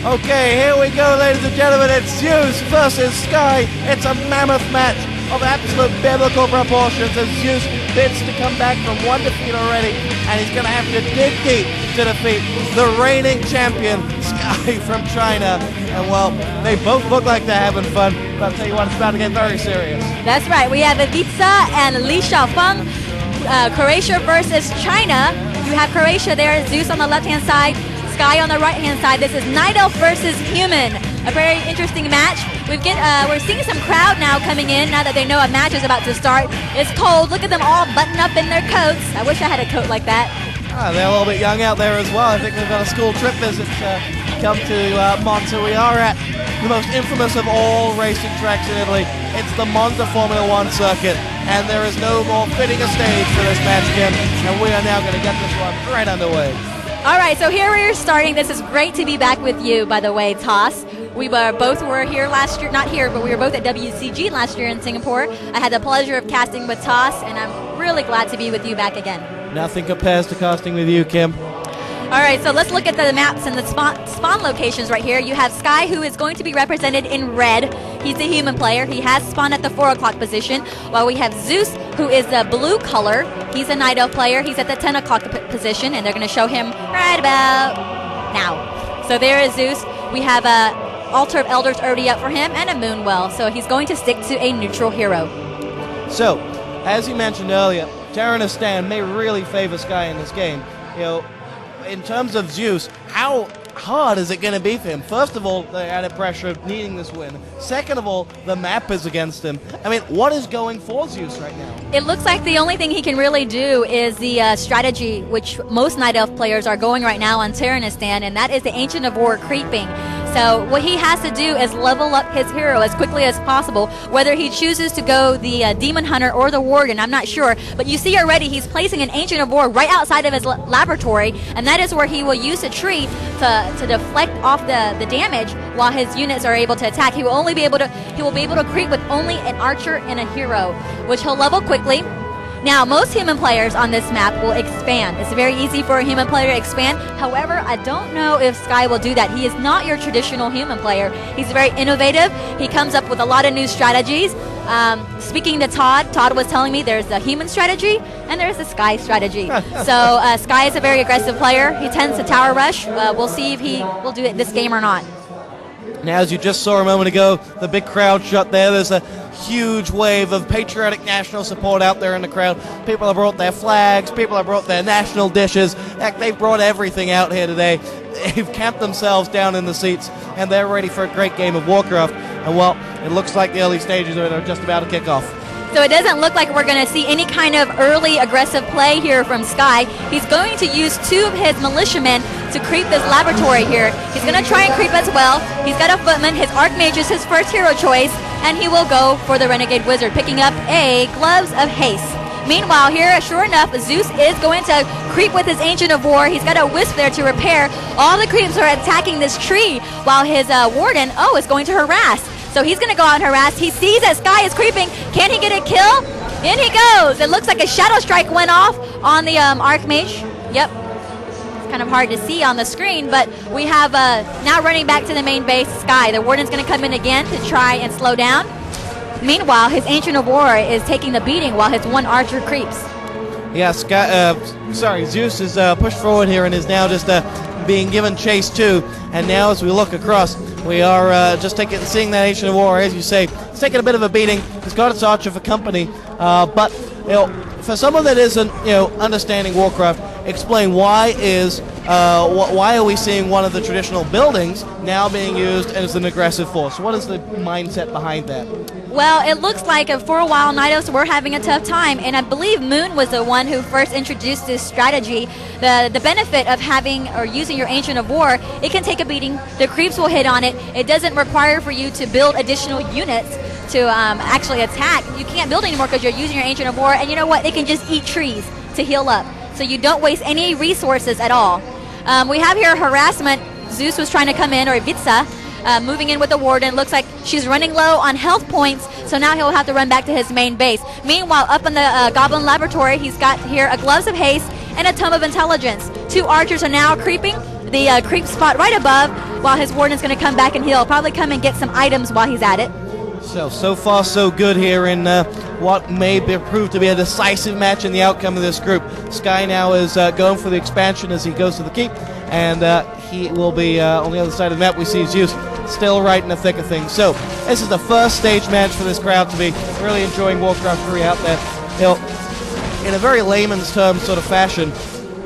Okay, here we go, ladies and gentlemen. It's Zeus versus Sky. It's a mammoth match of absolute biblical proportions as Zeus bids to come back from one defeat already, and he's going to have to dig deep to defeat the reigning champion, Sky from China. And well, they both look like they're having fun, but I'll tell you what, it's about to get very serious. That's right. We have Ivica and Li Xiaofeng, Croatia versus China. You have Croatia there, Zeus on the left-hand side, Sky on the right-hand side. This is Night Elf versus Human. A very interesting match. We're seeing some crowd now coming in now that they know a match is about to start. It's cold. Look at them all buttoned up in their coats. I wish I had a coat like that. They're a little bit young out there as well. I think they've got a school trip visit come to Monza. We are at the most infamous of all racing tracks in Italy. It's the Monza Formula One circuit, and there is no more fitting a stage for this match, Kim. And we are now going to get this one right underway. All right, so here we are starting. This is great to be back with you, by the way, Toss. We both were here last year, not here, but we were both at WCG last year in Singapore. I had the pleasure of casting with Toss, and I'm really glad to be with you back again. Nothing compares to casting with you, Kim. All right, so let's look at the maps and the spawn locations right here. You have Sky, who is going to be represented in red. He's the human player. He has spawned at the 4 o'clock position, while we have Zeus, who is the blue color. He's a Night Elf player. He's at the 10 o'clock position, and they're going to show him right about now. So there is Zeus. We have a Altar of Elders already up for him, and a Moonwell. So he's going to stick to a neutral hero. So, as you mentioned earlier, Terranistan may really favor Sky in this game. You know, in terms of Zeus, how hard is it going to be for him? First of all, the added pressure of needing this win. Second of all, the map is against him. I mean, what is going for Zeus right now? It looks like the only thing he can really do is the strategy, which most Night Elf players are going right now on Terranistan, and that is the Ancient of War creeping. So what he has to do is level up his hero as quickly as possible. Whether he chooses to go the Demon Hunter or the Warden, I'm not sure. But you see already he's placing an Ancient of War right outside of his laboratory, and that is where he will use a tree to deflect off the damage while his units are able to attack. He will be able to creep with only an archer and a hero, which he'll level quickly. Now, most human players on this map will expand. It's very easy for a human player to expand. However, I don't know if Sky will do that. He is not your traditional human player. He's very innovative. He comes up with a lot of new strategies. Speaking to Todd was telling me there's a human strategy and there's a Sky strategy. So Sky is a very aggressive player. He tends to tower rush. We'll see if he will do it this game or not. Now, as you just saw a moment ago, the big crowd shot there. There's a huge wave of patriotic national support out there in the crowd. People have brought their flags. People have brought their national dishes. Heck, they've brought everything out here today. They've camped themselves down in the seats, and they're ready for a great game of WarCraft. And, well, it looks like the early stages of it are just about to kick off. So it doesn't look like we're going to see any kind of early aggressive play here from Sky. He's going to use 2 of his militiamen to creep this laboratory here. He's going to try and creep as well. He's got a footman. His Archmage is his first hero choice, and he will go for the Renegade Wizard, picking up a Gloves of Haste. Meanwhile, here, sure enough, Zeus is going to creep with his Ancient of War. He's got a Wisp there to repair. All the creeps are attacking this tree, while his Warden, is going to harass. So he's going to go out and harass. He sees that Sky is creeping. Can he get a kill? In he goes. It looks like a Shadow Strike went off on the Archmage. Yep. It's kind of hard to see on the screen, but we have now running back to the main base, Sky. The Warden's going to come in again to try and slow down. Meanwhile, his Ancient of War is taking the beating while his 1 archer creeps. Yeah, Zeus is pushed forward here and is now just being given chase too. And now as we look across, we are just seeing that Ancient of War, as you say. It's taking a bit of a beating. He's got its archer for company. But, for someone that isn't, understanding WarCraft, explain why are we seeing one of the traditional buildings now being used as an aggressive force? What is the mindset behind that? Well, it looks like for a while Night Elves were having a tough time, and I believe Moon was the one who first introduced this strategy. The benefit of having or using your Ancient of War, it can take a beating. The creeps will hit on it. It doesn't require for you to build additional units to actually attack. You can't build anymore because you're using your Ancient of War, and you know what? It can just eat trees to heal up. So you don't waste any resources at all. We have here harassment. Zeus was trying to come in, or Ivica, moving in with the Warden. Looks like she's running low on health points, so now he'll have to run back to his main base. Meanwhile, up in the Goblin Laboratory, he's got here a Gloves of Haste and a Tome of Intelligence. 2 archers are now creeping. the creep spot right above, while his Warden is going to come back and he'll probably come and get some items while he's at it. So far so good here in what may prove to be a decisive match in the outcome of this group. Sky now is going for the expansion as he goes to the keep, and he will be on the other side of the map. We see Zeus still right in the thick of things. So this is the first stage match for this crowd to be really enjoying WarCraft 3 out there. You know, in a very layman's term sort of fashion,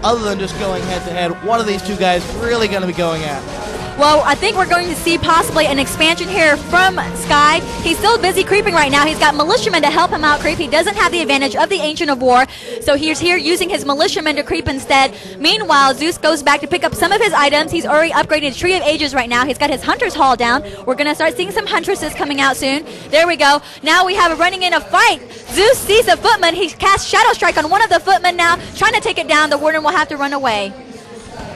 other than just going head-to-head, what are these two guys really going to be going at? Well, I think we're going to see possibly an expansion here from Sky. He's still busy creeping right now. He's got militiamen to help him out creep. He doesn't have the advantage of the Ancient of War, so he's here using his militiamen to creep instead. Meanwhile, Zeus goes back to pick up some of his items. He's already upgraded Tree of Ages right now. He's got his Hunter's Hall down. We're going to start seeing some Huntresses coming out soon. There we go. Now we have a running in a fight. Zeus sees a footman. He casts Shadow Strike on one of the footmen now, trying to take it down. The Warden will have to run away.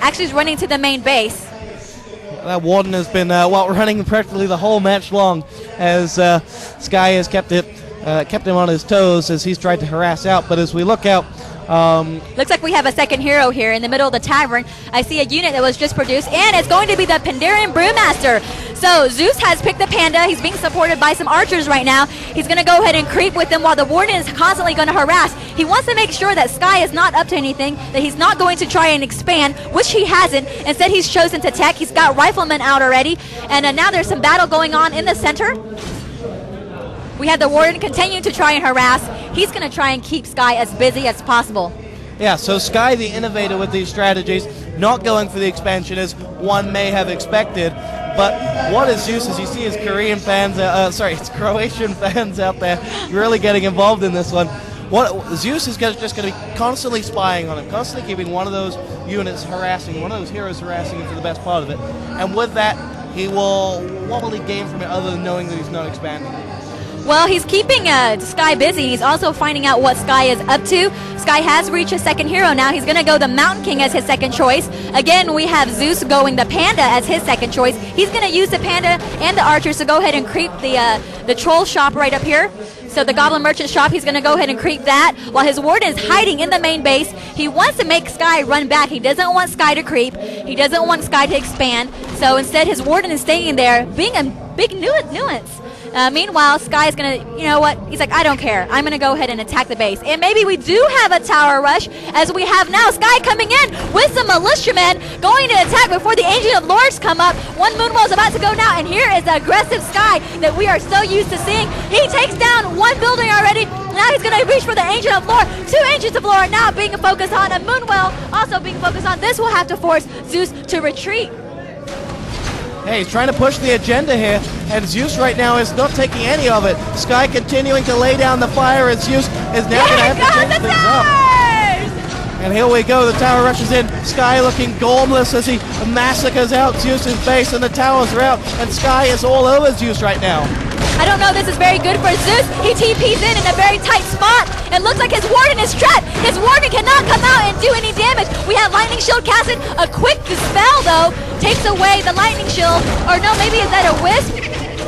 Actually, he's running to the main base. That Warden has been running practically the whole match long, as Sky has kept him on his toes as he's tried to harass out. But as we look out, looks like we have a second hero here in the middle of the tavern. I see a unit that was just produced, and it's going to be the Pandaren Brewmaster. So Zeus has picked the Panda. He's being supported by some archers right now. He's going to go ahead and creep with them while the Warden is constantly going to harass. He wants to make sure that Sky is not up to anything, that he's not going to try and expand, which he hasn't. Instead, he's chosen to tech. He's got riflemen out already, and now there's some battle going on in the center. We have the Warden continuing to try and harass. He's going to try and keep Sky as busy as possible. Yeah, so Sky, the innovator with these strategies, not going for the expansion as one may have expected. But what is Zeus, as you see his Korean fans, his Croatian fans out there really getting involved in this one. What Zeus is just going to be constantly spying on him, constantly keeping one of those units harassing, one of those heroes harassing him for the best part of it. And with that, what will he gain from it other than knowing that he's not expanding? Well, he's keeping Sky busy. He's also finding out what Sky is up to. Sky has reached his second hero now. He's going to go the Mountain King as his second choice. Again, we have Zeus going the Panda as his second choice. He's going to use the Panda and the archers to go ahead and creep the Troll shop right up here. So the Goblin Merchant shop, he's going to go ahead and creep that while his Warden is hiding in the main base. He wants to make Sky run back. He doesn't want Sky to creep. He doesn't want Sky to expand. So instead, his Warden is staying there, being a big nuisance. Meanwhile, Sky is going to, you know what, he's like, I don't care. I'm going to go ahead and attack the base. And maybe we do have a tower rush, as we have now Sky coming in with some militiamen going to attack before the Ancient of Lords come up. One Moonwell is about to go now, and here is the aggressive Sky that we are so used to seeing. He takes down one building already. Now he's going to reach for the Ancient of Lore. Two Ancients of Lore are now being focused on, a Moonwell also being focused on. This will have to force Zeus to retreat. Hey, he's trying to push the agenda here, and Zeus right now is not taking any of it. Sky continuing to lay down the fire, and Zeus is now going to have to change things up. And here we go, the tower rushes in. Sky looking gormless as he massacres out Zeus's base, and the towers are out, and Sky is all over Zeus right now. I don't know, this is very good for Zeus. He TP's in a very tight spot. It looks like his Warden is trapped. His Warden cannot come out and do any damage. We have Lightning Shield casted. A quick dispel, though, takes away the Lightning Shield. Or no, maybe is that a Wisp?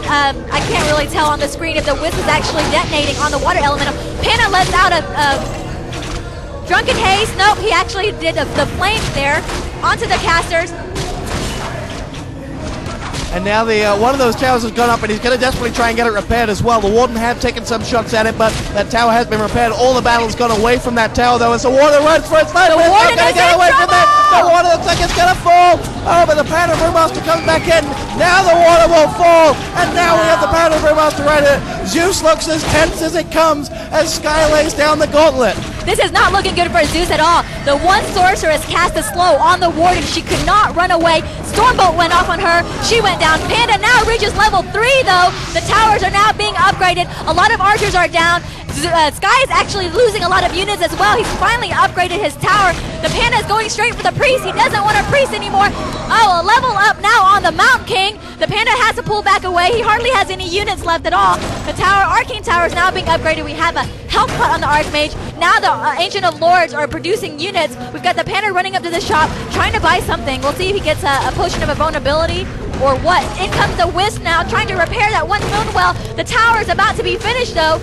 I can't really tell on the screen if the Wisp is actually detonating on the Water Elemental. Panda lets out a Drunken Haze. Nope, he actually did the flames there onto the casters. And now one of those towers has gone up, and he's going to desperately try and get it repaired as well. The Warden had taken some shots at it, but that tower has been repaired. All the battle's gone away from that tower, though, as the Warden runs for its life. The Warden is get away from that. The Warden looks like it's going to fall. Oh, but the Panda Brewmaster comes back in. Now the Warden will fall, and now we have the Panda Brewmaster right here. Zeus looks as tense as it comes as Sky lays down the gauntlet. This is not looking good for Zeus at all. The one Sorceress cast a slow on the Warden. She could not run away. Stormbolt went off on her. She went down. Panda now reaches level 3, though. The towers are now being upgraded. A lot of archers are down. Sky is actually losing a lot of units as well. He's finally upgraded his tower. The Panda is going straight for the priest. He doesn't want a priest anymore. Oh, a level up now on the Mountain King. The Panda has to pull back away. He hardly has any units left at all. The tower, Arcane Tower, is now being upgraded. We have a health pot on the Archmage. Now the Ancient of Lords are producing units. We've got the Panda running up to the shop, trying to buy something. We'll see if he gets a potion of invulnerability or what. In comes the Wisp now, trying to repair that one Moonwell. The tower is about to be finished, though.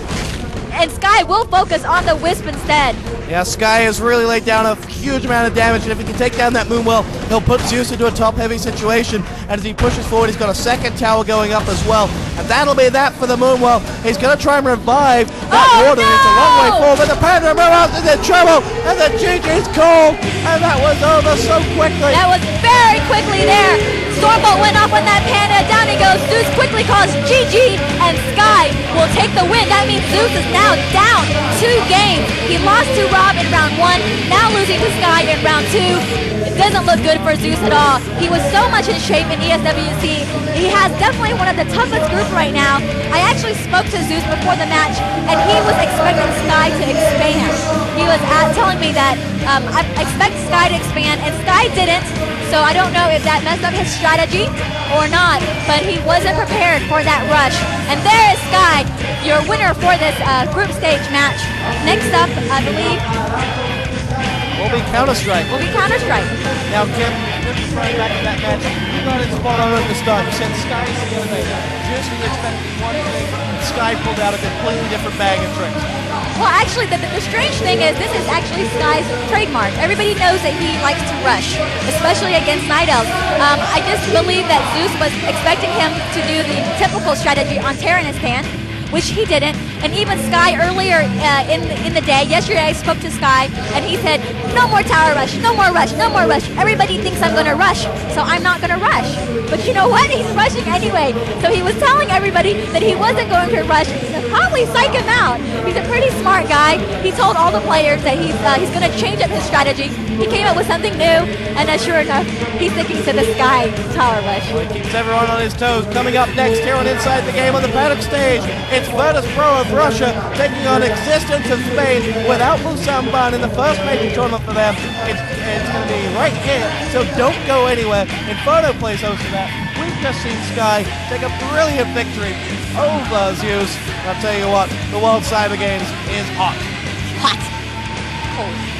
and Sky will focus on the Wisp instead. Yeah, Sky has really laid down a huge amount of damage, and if he can take down that Moonwell, he'll put Zeus into a top-heavy situation, and as he pushes forward, he's got a second tower going up as well, and that'll be that for the Moonwell. He's going to try and revive that water. It's a long way forward, but the Panda Mirrors is in trouble, and the GG's called, and that was over so quickly. That was very quickly there. Stormbolt went off on that Panda, down he goes. Zeus quickly calls GG, and Sky will take the win. That means Zeus is now down 2 games. He lost to Rob in round 1, now losing to Sky in round 2. It doesn't look good for Zeus at all. He was so much in shape in ESWC. He has definitely one of the toughest groups right now. I actually spoke to Zeus before the match, and he was expecting Sky to expand. He was telling me that I expect Sky to expand, and Sky didn't. So I don't know if that messed up his strategy or not, but he wasn't prepared for that rush. And there is Sky, your winner for this group stage match. Next up, I believe, will be Counter-Strike. Now, Kim, referring back to that match, you got it spot on at the start. You said Sky is the innovator. Zeus was expecting one thing, and Sky pulled out a completely different bag of tricks. Well, actually, the strange thing is this is actually Sky's trademark. Everybody knows that he likes to rush, especially against Night Elves. I just believe that Zeus was expecting him to do the typical strategy on Terranistan, which he didn't. And even Sky earlier in the day, yesterday I spoke to Sky, and he said, no more tower rush, no more rush, no more rush. Everybody thinks I'm going to rush, so I'm not going to rush. But you know what? He's rushing anyway. So he was telling everybody that he wasn't going to rush. So probably psych him out. He's a pretty smart guy. He told all the players that he's going to change up his strategy. He came up with something new, and sure enough, he's sticking to the Sky tower rush. Well, it keeps everyone on his toes. Coming up next here on Inside the Game on the Paddock stage, it's Virtus Pro of Russia taking on Existence of Spain without Musamban in the first major tournament for them. It's going to be right here, so don't go anywhere. Inferno plays host to that. We've just seen Sky take a brilliant victory over Zeus. I'll tell you what, the World Cyber Games is hot. Hot. Cold.